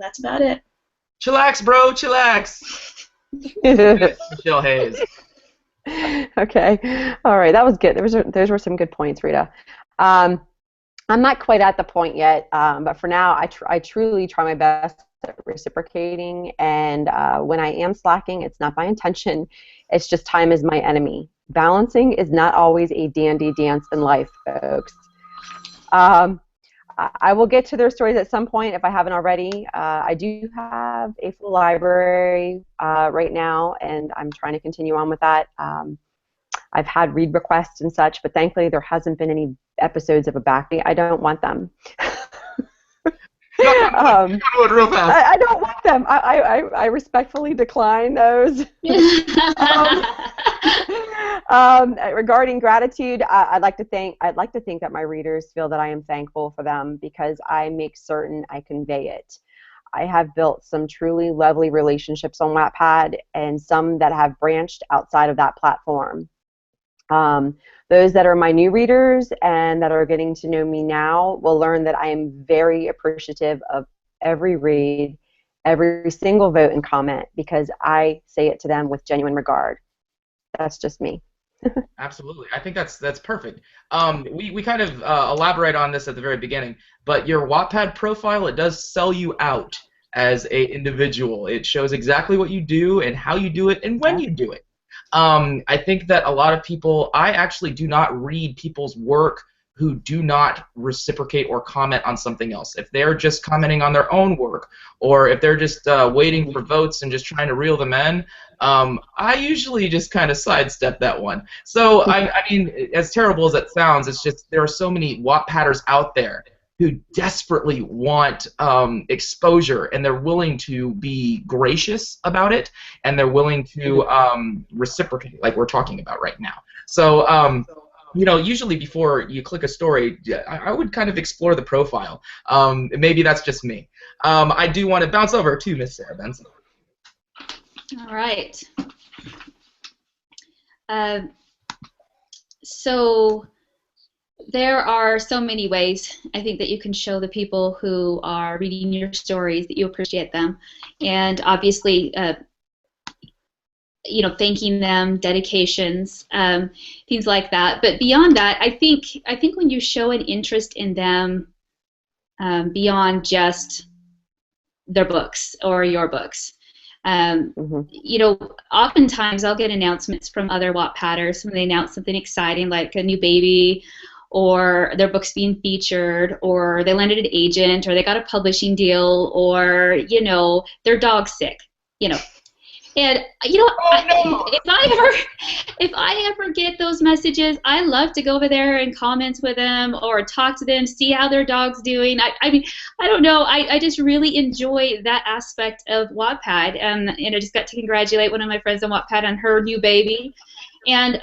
That's about it. Chillax, bro, chillax. Michelle Hayes. Okay, all right, that was good. Those were some good points, Rita. I'm not quite at the point yet, but for now, I truly try my best at reciprocating, and when I am slacking, it's not by intention. It's just time is my enemy. Balancing is not always a dandy dance in life, folks. I will get to their stories at some point if I haven't already. I do have a full library right now, and I'm trying to continue on with that. I've had read requests and such, but thankfully there hasn't been any episodes of a back. I don't want them. Real fast. I don't want them. I respectfully decline those. Regarding gratitude, I'd like to think that my readers feel that I am thankful for them because I make certain I convey it. I have built some truly lovely relationships on Wattpad and some that have branched outside of that platform. Those that are my new readers and that are getting to know me now will learn that I am very appreciative of every read, every single vote and comment because I say it to them with genuine regard. That's just me. Absolutely. I think that's perfect. We kind of elaborate on this at the very beginning, but your Wattpad profile, it does sell you out as a individual. It shows exactly what you do and how you do it and when you do it. I think that a lot of people, I actually do not read people's work who do not reciprocate or comment on something else. If they're just commenting on their own work, or if they're just waiting for votes and just trying to reel them in, I usually just kind of sidestep that one. So, I mean, as terrible as it sounds, it's just there are so many Wattpadders out there who desperately want exposure, and they're willing to be gracious about it, and they're willing to reciprocate, like we're talking about right now. So, usually before you click a story, I would kind of explore the profile. Maybe that's just me. I do want to bounce over to Miss Sarah Benson. All right. So there are so many ways, I think, that you can show the people who are reading your stories that you appreciate them. And obviously, thanking them, dedications, things like that. But beyond that, I think when you show an interest in them beyond just their books or your books, oftentimes I'll get announcements from other Wattpadders when they announce something exciting like a new baby, or their book's being featured, or they landed an agent, or they got a publishing deal, or their dog's sick, And if I ever get those messages, I love to go over there and comment with them or talk to them, see how their dog's doing. I mean, I don't know. I just really enjoy that aspect of Wattpad, and I just got to congratulate one of my friends on Wattpad on her new baby. And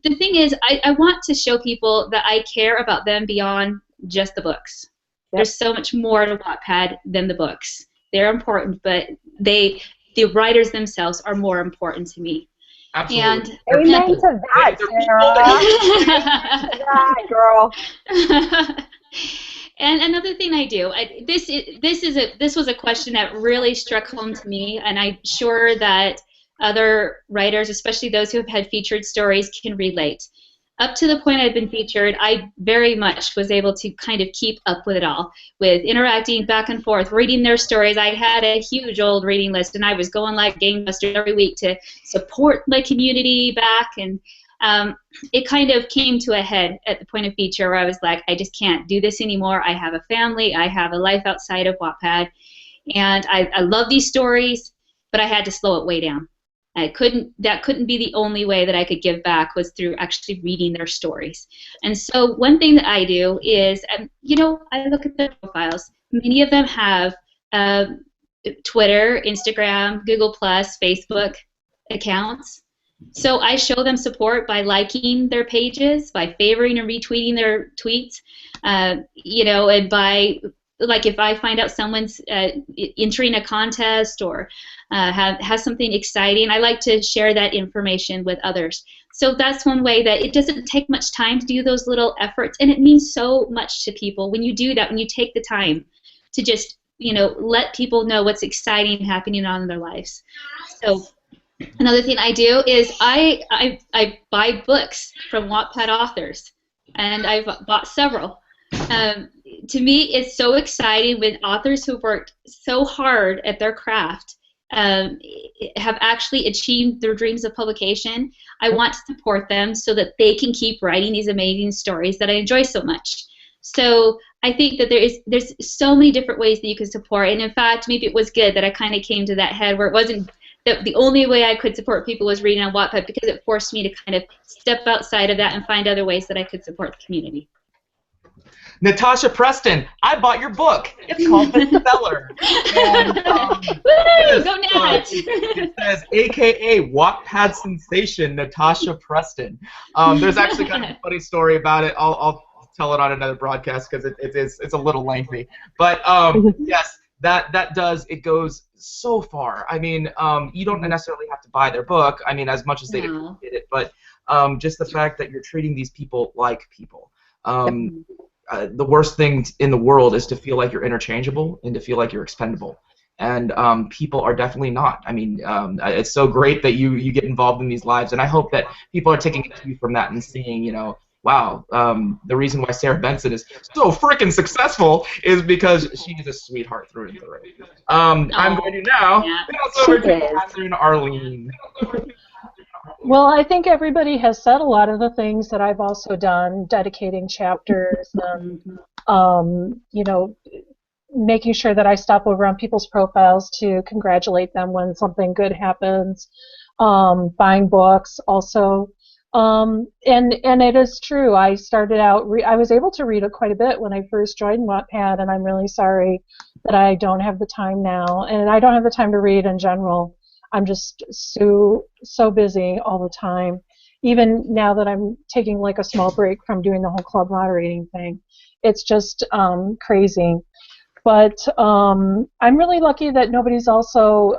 the thing is, I want to show people that I care about them beyond just the books. Yep. There's so much more to Wattpad than the books. They're important, but the writers themselves are more important to me. Absolutely. And amen to that, Sarah. Yeah, girl. And another thing I do, this was a question that really struck home to me, and I'm sure that other writers, especially those who have had featured stories, can relate. up to the point I'd been featured, I very much was able to kind of keep up with it all, with interacting back and forth, reading their stories. I had a huge old reading list, and I was going like gangbusters every week to support my community back, and it kind of came to a head at the point of feature where I was like, I just can't do this anymore. I have a family. I have a life outside of Wattpad, and I love these stories, but I had to slow it way down. That couldn't be the only way that I could give back, was through actually reading their stories. And so one thing that I do is, I look at their profiles. Many of them have Twitter, Instagram, Google+, Facebook accounts. So I show them support by liking their pages, by favoring and retweeting their tweets, and by, like, if I find out someone's entering a contest or has something exciting, I like to share that information with others. So that's one way that it doesn't take much time to do those little efforts, and it means so much to people when you do that, when you take the time to just, let people know what's exciting happening on in their lives. So another thing I do is I buy books from Wattpad authors, and I've bought several. To me, it's so exciting when authors who've worked so hard at their craft have actually achieved their dreams of publication. I want to support them so that they can keep writing these amazing stories that I enjoy so much. So I think that there's so many different ways that you can support, and in fact, maybe it was good that I kind of came to that head where it wasn't that the only way I could support people was reading on Wattpad, because it forced me to kind of step outside of that and find other ways that I could support the community. Natasha Preston, I bought your book. It's called The Seller. And, woo! Go Nat! It says, AKA Wattpad sensation, Natasha Preston. There's actually kind of a funny story about it. I'll tell it on another broadcast because it's a little lengthy. But yes, it goes so far. I mean, you don't necessarily have to buy their book. I mean, as much as they did it, but just the fact that you're treating these people like people. The worst thing in the world is to feel like you're interchangeable and to feel like you're expendable. And people are definitely not. I mean, it's so great that you get involved in these lives, and I hope that people are taking a cue from that and seeing, wow, the reason why Sarah Benson is so freaking successful is because she is a sweetheart through and through. I'm going to now pass over to Catherine Arlene. Well, I think everybody has said a lot of the things that I've also done, dedicating chapters, making sure that I stop over on people's profiles to congratulate them when something good happens, buying books also. And it is true. I started out, I was able to read quite a bit when I first joined Wattpad, and I'm really sorry that I don't have the time now. And I don't have the time to read in general. I'm just so busy all the time. Even now that I'm taking like a small break from doing the whole club moderating thing, it's just crazy. But I'm really lucky that nobody's also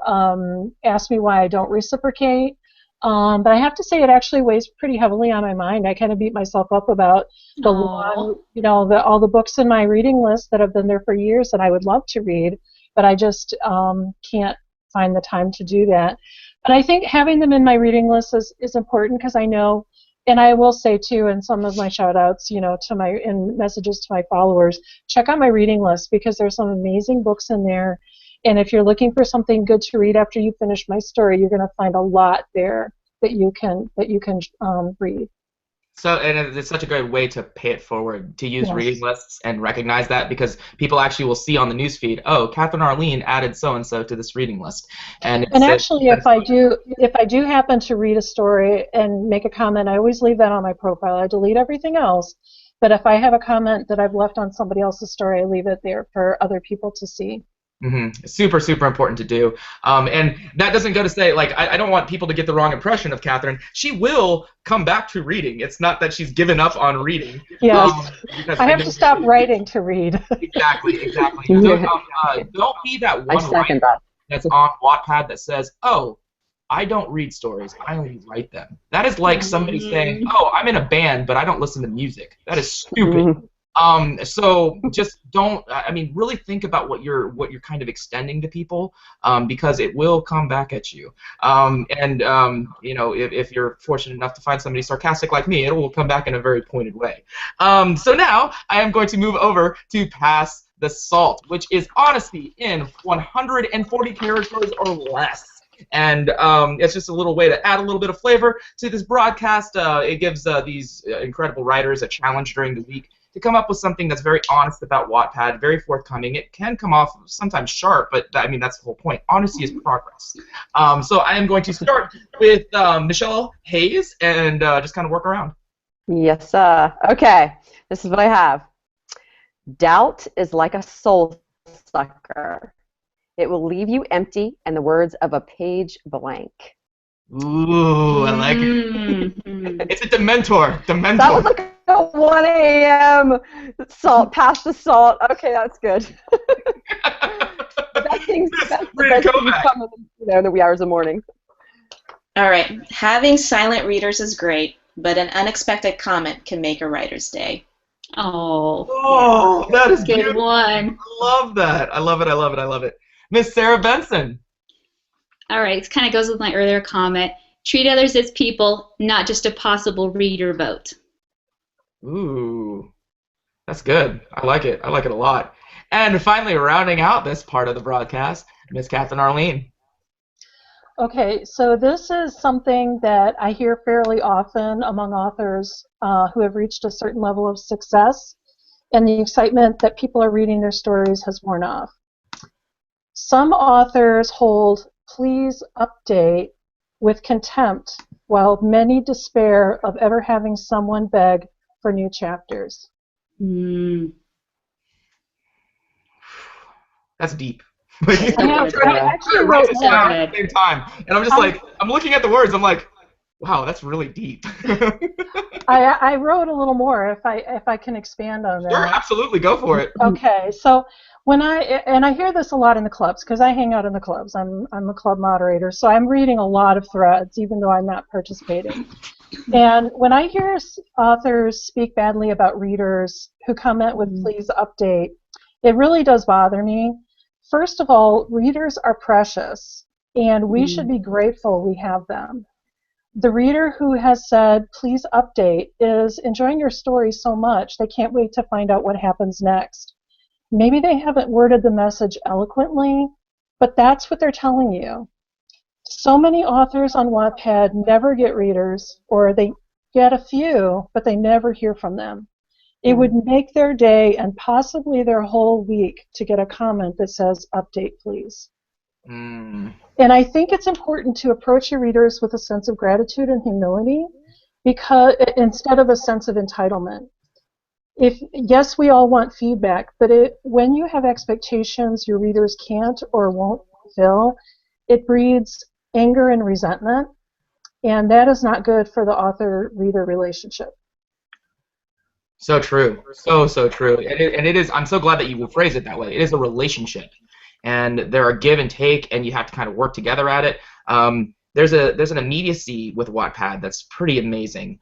asked me why I don't reciprocate. But I have to say it actually weighs pretty heavily on my mind. I kind of beat myself up about the long, all the books in my reading list that have been there for years that I would love to read, but I just can't find the time to do that. But I think having them in my reading list is important, because I know, and I will say too in some of my shout outs, in messages to my followers, check out my reading list, because there's some amazing books in there. And if you're looking for something good to read after you finish my story, you're going to find a lot there that you can read. So, and it's such a great way to pay it forward, to use reading lists and recognize that, because people actually will see on the newsfeed, oh, Catherine Arlene added so-and-so to this reading list. And actually, if I do happen to read a story and make a comment, I always leave that on my profile. I delete everything else. But if I have a comment that I've left on somebody else's story, I leave it there for other people to see. Mm-hmm. Super, super important to do. And that doesn't go to say, like, I don't want people to get the wrong impression of Catherine. She will come back to reading. It's not that she's given up on reading. Yes. I have to stop writing to read. Exactly. Don't be that one writer that's on Wattpad that says, oh, I don't read stories, I only write them. That is like somebody saying, oh, I'm in a band, but I don't listen to music. That is stupid. So just don't. I mean, really think about what you're kind of extending to people, because it will come back at you. You know, if you're fortunate enough to find somebody sarcastic like me, it will come back in a very pointed way. So now I am going to move over to Pass the Salt, which is honesty in 140 characters or less. And it's just a little way to add a little bit of flavor to this broadcast. It gives these incredible writers a challenge during the week to come up with something that's very honest about Wattpad, very forthcoming. It can come off sometimes sharp, but I mean, that's the whole point. Honesty is progress. So I am going to start with Michelle Hayes and just kind of work around. Yes, sir. Okay, this is what I have. Doubt is like a soul sucker. It will leave you empty and the words of a page blank. Ooh, I like it. It's a Dementor. Dementor. That was like a 1 a.m. salt. Pass the salt. Okay, that's good. That's the best things come in the wee hours of the morning. All right. Having silent readers is great, but an unexpected comment can make a writer's day. Oh, yeah. That is good beautiful. One. I love that. I love it. I love it. I love it. Miss Sarah Benson. All right, it kind of goes with my earlier comment. Treat others as people, not just a possible reader vote. Ooh, that's good. I like it. I like it a lot. And finally, rounding out this part of the broadcast, Miss Catherine Arlene. Okay, so this is something that I hear fairly often among authors who have reached a certain level of success, and the excitement that people are reading their stories has worn off. Some authors hold "please update" with contempt, while many despair of ever having someone beg for new chapters. That's deep. I actually wrote that at the same time, and I'm just like, I'm looking at the words. I'm like, wow, that's really deep. I wrote a little more if I can expand on that. Sure, absolutely, go for it. Okay, so when I hear this a lot in the clubs because I hang out in the clubs. I'm a club moderator, so I'm reading a lot of threads even though I'm not participating. And when I hear authors speak badly about readers who comment with "please update," it really does bother me. First of all, readers are precious, and we should be grateful we have them. The reader who has said, "please update," is enjoying your story so much they can't wait to find out what happens next. Maybe they haven't worded the message eloquently, but that's what they're telling you. So many authors on Wattpad never get readers, or they get a few, but they never hear from them. It would make their day and possibly their whole week to get a comment that says, "update, please." And I think it's important to approach your readers with a sense of gratitude and humility, because instead of a sense of entitlement. Yes, we all want feedback, but when you have expectations your readers can't or won't fulfill, it breeds anger and resentment, and that is not good for the author-reader relationship. So true. So true. And it is, I'm so glad that you will phrase it that way. It is a relationship. And there are give and take, and you have to kind of work together at it. There's an immediacy with Wattpad that's pretty amazing.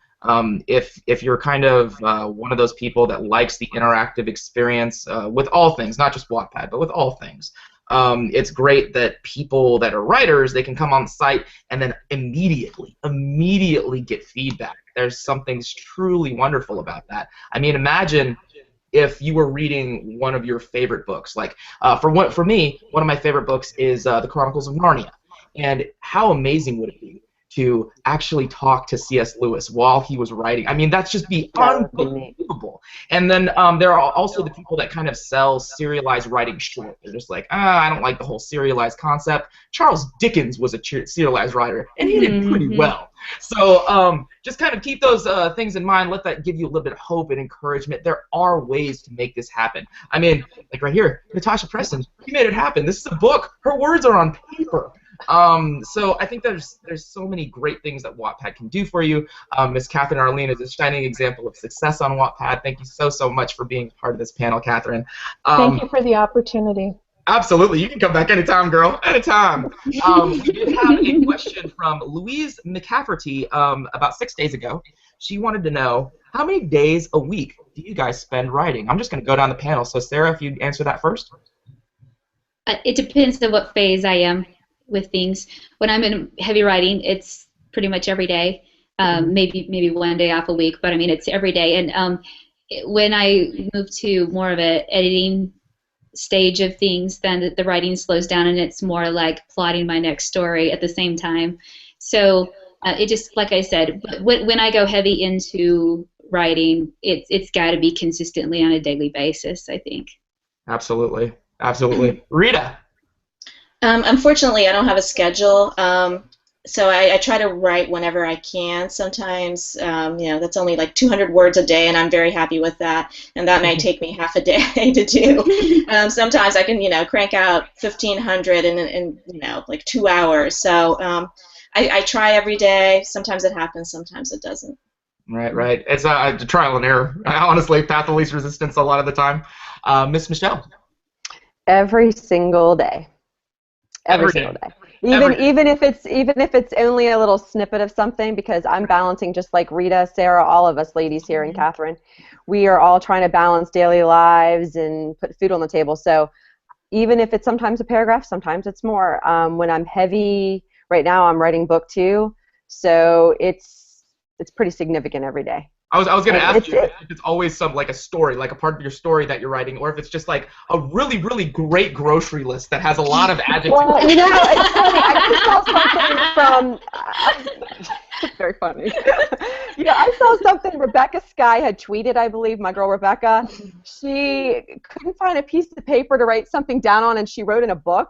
If you're kind of one of those people that likes the interactive experience with all things, not just Wattpad, but with all things, it's great that people that are writers, they can come on the site and then immediately get feedback. There's something truly wonderful about that. I mean, imagine if you were reading one of your favorite books. Like, for me, one of my favorite books is The Chronicles of Narnia. And how amazing would it be to actually talk to C.S. Lewis while he was writing? I mean, that's just be unbelievable. And then there are also the people that kind of sell serialized writing short. They're just like, I don't like the whole serialized concept. Charles Dickens was a serialized writer, and he did pretty well. So just kind of keep those things in mind. Let that give you a little bit of hope and encouragement. There are ways to make this happen. I mean, like right here, Natasha Preston, she made it happen. This is a book. Her words are on paper. So I think there's so many great things that Wattpad can do for you. Miss Catherine Arlene is a shining example of success on Wattpad. Thank you so much for being part of this panel, Catherine. Thank you for the opportunity. Absolutely. You can come back anytime, girl. Anytime. We did have a question from Louise McCafferty about 6 days ago. She wanted to know, how many days a week do you guys spend writing? I'm just going to go down the panel. So, Sarah, if you answer that first. It depends on what phase I am with things. When I'm in heavy writing, it's pretty much every day. Maybe one day off a week, but I mean, it's every day. And when I move to more of an editing stage of things, then the writing slows down and it's more like plotting my next story at the same time. So it just, like I said, when I go heavy into writing, it's got to be consistently on a daily basis, I think. Absolutely. Absolutely. Rita? Unfortunately, I don't have a schedule. So I try to write whenever I can. Sometimes, that's only like 200 words a day, and I'm very happy with that. And that might take me half a day to do. Sometimes I can, crank out 1,500 in like 2 hours. So I try every day. Sometimes it happens, sometimes it doesn't. Right. It's a trial and error. Honestly, path of least resistance a lot of the time. Miss Michelle? Every single day. Every single day. Even if it's only a little snippet of something, because I'm balancing, just like Rita, Sarah, all of us ladies here, and Catherine, we are all trying to balance daily lives and put food on the table. So even if it's sometimes a paragraph, sometimes it's more. When I'm heavy, right now I'm writing book 2, so it's pretty significant every day. I was going to ask you if it's always like a story, like a part of your story that you're writing, or if it's just like a really, really great grocery list that has a lot of adjectives. Well, it's funny. I just saw something from. It's very funny. I saw something Rebecca Sky had tweeted, I believe, my girl Rebecca. She couldn't find a piece of paper to write something down on, and she wrote in a book.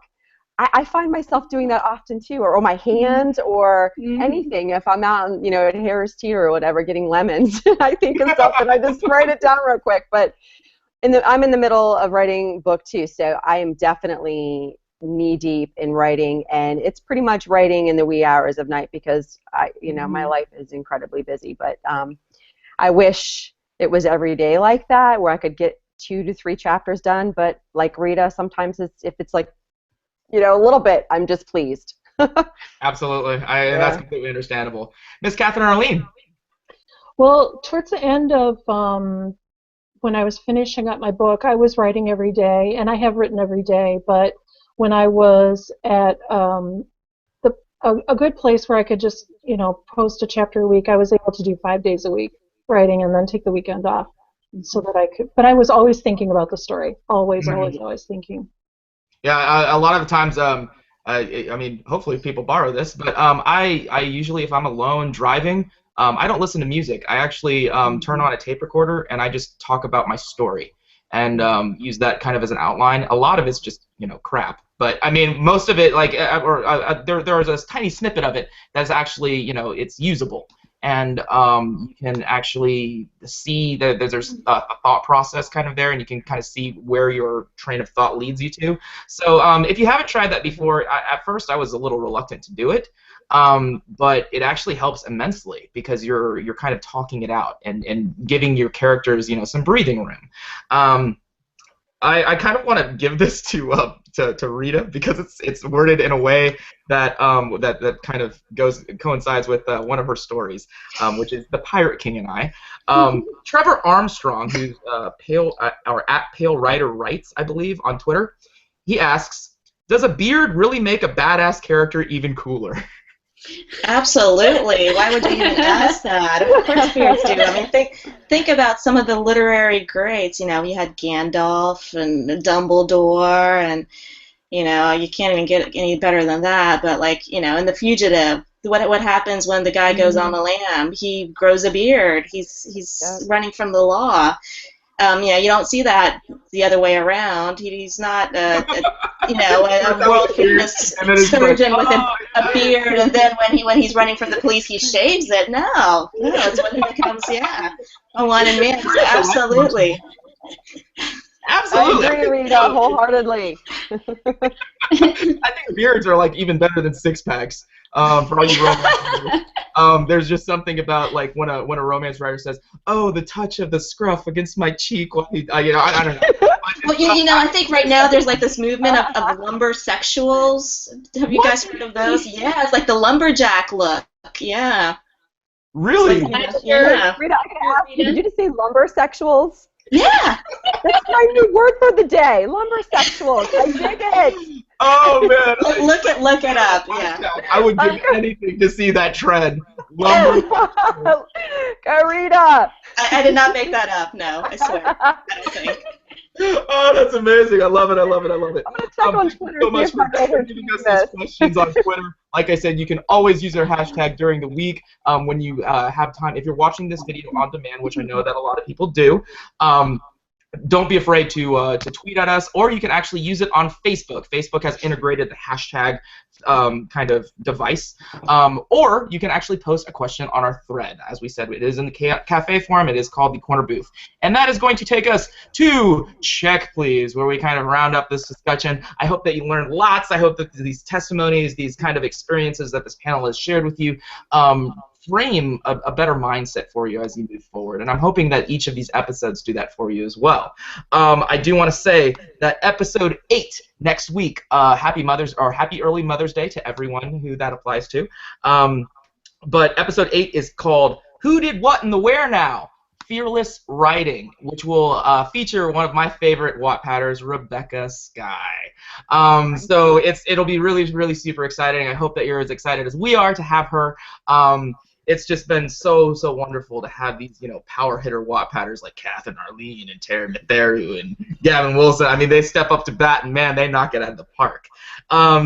I find myself doing that often too, or my hand, or anything. If I'm out, at Harris Teeter or whatever, getting lemons, I think of something, I just write it down real quick. But I'm in the middle of writing book 2, so I am definitely knee deep in writing, and it's pretty much writing in the wee hours of night because my life is incredibly busy. But I wish it was every day like that, where I could get 2 to 3 chapters done. But like Rita, sometimes if it's like a little bit, I'm just pleased. Absolutely. That's completely understandable. Miss Catherine Arlene? Well, towards the end of when I was finishing up my book, I was writing every day, and I have written every day, but when I was at a good place where I could just, post a chapter a week, I was able to do 5 days a week writing and then take the weekend off so that I could, but I was always thinking about the story, always thinking. Yeah, a lot of the times, I mean, hopefully people borrow this, but I usually, if I'm alone driving, I don't listen to music. I actually turn on a tape recorder and I just talk about my story and use that kind of as an outline. A lot of it's just, crap. But, I mean, most of it, like, there's a tiny snippet of it that's actually, it's usable. And you can actually see that there's a thought process kind of there, and you can kind of see where your train of thought leads you to. So if you haven't tried that before, at first I was a little reluctant to do it, but it actually helps immensely because you're kind of talking it out and giving your characters some breathing room. I kind of want to give this to Rita because it's worded in a way that that kind of coincides with one of her stories, which is The Pirate King and I. Trevor Armstrong, who's at Pale Writer Writes, I believe, on Twitter, he asks, "Does a beard really make a badass character even cooler?" Absolutely. Why would you even ask that? Of course beards do. I mean, think about some of the literary greats. You had Gandalf and Dumbledore, and you can't even get any better than that. But like in The Fugitive, what happens when the guy goes on the lam? He grows a beard. He's running from the law. You don't see that the other way around. He's not a world famous surgeon with a beard, and then when he's running from the police, he shaves it. No, it's when he becomes a wanted man. So absolutely. I agree, Rita, wholeheartedly. I think beards are like even better than six packs. For all you romance writers. There's just something about like when a romance writer says, "Oh, the touch of the scruff against my cheek." Well, I don't know. Well, I think right now there's like this movement of lumber sexuals. Have you guys heard of those? Yeah, it's like the lumberjack look. Yeah. Really? Like, yeah. Rita, I gotta ask you, did you just say lumbersexuals? Yeah. That's my new word for the day. Lumbersexuals. I dig it. Oh man! Look it up. Yeah. I would give anything to see that trend. Lumber. Go, Rita. I did not make that up. No, I swear. I don't think. Oh, that's amazing! I love it. I love it. I love it. I'm gonna check on Twitter. So much for giving us these questions on Twitter. Like I said, you can always use our hashtag during the week when you have time. If you're watching this video on demand, which I know that a lot of people do, don't be afraid to tweet at us, or you can actually use it on Facebook. Facebook has integrated the hashtag kind of device, or you can actually post a question on our thread. As we said, it is in the cafe forum. It is called the Corner Booth, and that is going to take us to Check Please, where we kind of round up this discussion. I hope that you learned lots. I hope that these testimonies, these kind of experiences that this panel has shared with you, frame a better mindset for you as you move forward, and I'm hoping that each of these episodes do that for you as well. I do want to say that episode 8 next week, happy early Mother's Day to everyone who that applies to. But episode 8 is called "Who Did What in the Where Now?" Fearless Writing, which will feature one of my favorite Wattpadders, Rebecca Sky. So it'll be really, really super exciting. I hope that you're as excited as we are to have her. It's just been so wonderful to have these, power hitter Wattpadders like Catherine Arlene and Terry Matheru and Gavin Wilson. I mean, they step up to bat and man, they knock it out of the park.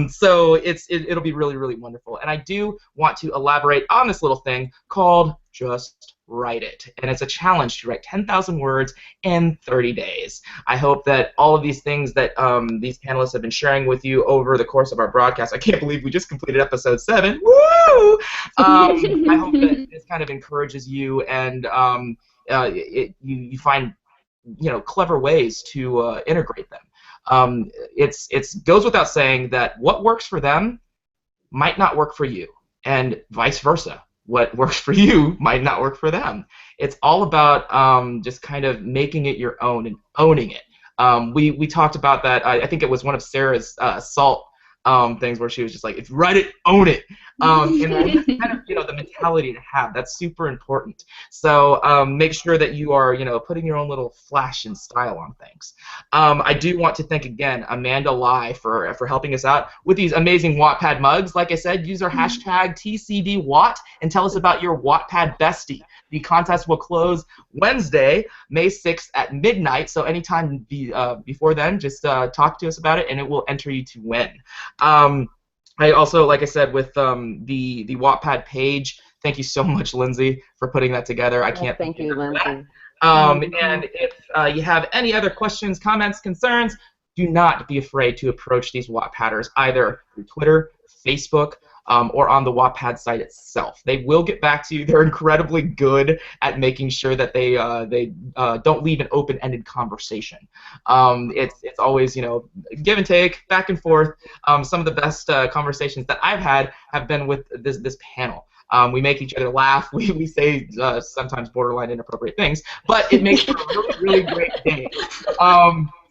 So it'll be really, really wonderful. And I do want to elaborate on this little thing called Just Write It. And it's a challenge to write 10,000 words in 30 days. I hope that all of these things that these panelists have been sharing with you over the course of our broadcast, I can't believe we just completed episode 7. Woo! I hope that this kind of encourages you and you find clever ways to integrate them. It goes without saying that what works for them might not work for you, and vice versa. What works for you might not work for them. It's all about just kind of making it your own and owning it. We talked about that. I think it was one of Sarah's SALT things where she was just like, if you write it, own it. And that's kind of the mentality to have. That's super important. So make sure that you are putting your own little flash and style on things. I do want to thank again Amanda Lai for helping us out with these amazing Wattpad mugs. Like I said, use our hashtag TCBWatt and tell us about your Wattpad bestie. The contest will close Wednesday, May 6th at midnight, so anytime before then, just talk to us about it, and it will enter you to win. I also, like I said, with the Wattpad page, thank you so much, Lindsay, for putting that together. I can't thank you, Lindsay. And if you have any other questions, comments, concerns, do not be afraid to approach these Wattpadders either through Twitter, Facebook, or on the Wattpad site itself. They will get back to you. They're incredibly good at making sure that they don't leave an open-ended conversation. It's always give and take, back and forth. Some of the best conversations that I've had have been with this panel. We make each other laugh. We say sometimes borderline inappropriate things, but it makes for a really, really great day.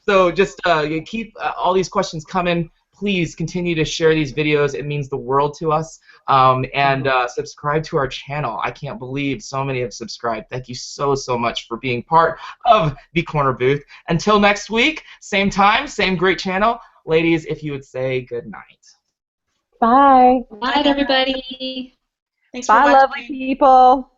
So just keep all these questions coming. Please continue to share these videos. It means the world to us. And subscribe to our channel. I can't believe so many have subscribed. Thank you so much for being part of the Corner Booth. Until next week, same time, same great channel. Ladies, if you would say good night. Bye. Bye, everybody. Thanks for Bye, watching. lovely people.